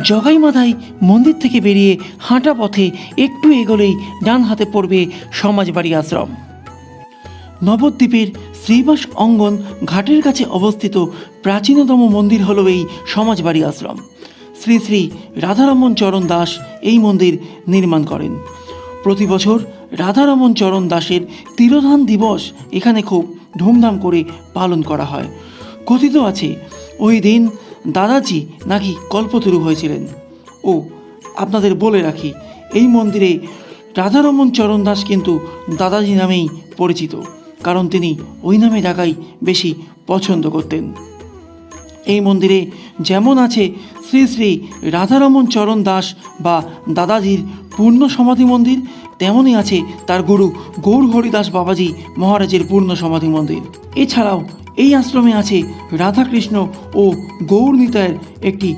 জগাইমাথায় মন্দির থেকে বেরিয়ে হাঁটা পথে একটু এগোলেই ডান হাতে পড়বে সমাজবাড়ি আশ্রম। নবদ্বীপের শ্রীবাস অঙ্গন ঘাটের কাছে অবস্থিত প্রাচীনতম মন্দির হল এই সমাজবাড়ি আশ্রম। শ্রী শ্রী রাধারমণ চরণ দাস এই মন্দির নির্মাণ করেন। প্রতি বছর রাধারমণ চরণ দাসের তিরোধান দিবস এখানে খুব ধুমধাম করে পালন করা হয়। কথিত আছে ওই দিন দাদাজি নাকি কল্পতরু হয়েছিলেন। ও আপনাদের বলে রাখি, এই মন্দিরে রাধারমণ চরণ দাস কিন্তু দাদাজি নামেই পরিচিত, কারণ তিনি ওই নামে ডাকাই বেশি পছন্দ করতেন। এই মন্দিরে যেমন আছে শ্রী শ্রী রাধারমণ চরণ দাস বা দাদাজির পূর্ণ সমাধি মন্দির, তেমনই আছে তার গুরু গৌর হরিদাস বাবাজি মহারাজের পূর্ণ সমাধি মন্দির। এছাড়াও এই আশ্রমে আছে রাধাকৃষ্ণ ও গৌর নিতাইয়ের একটি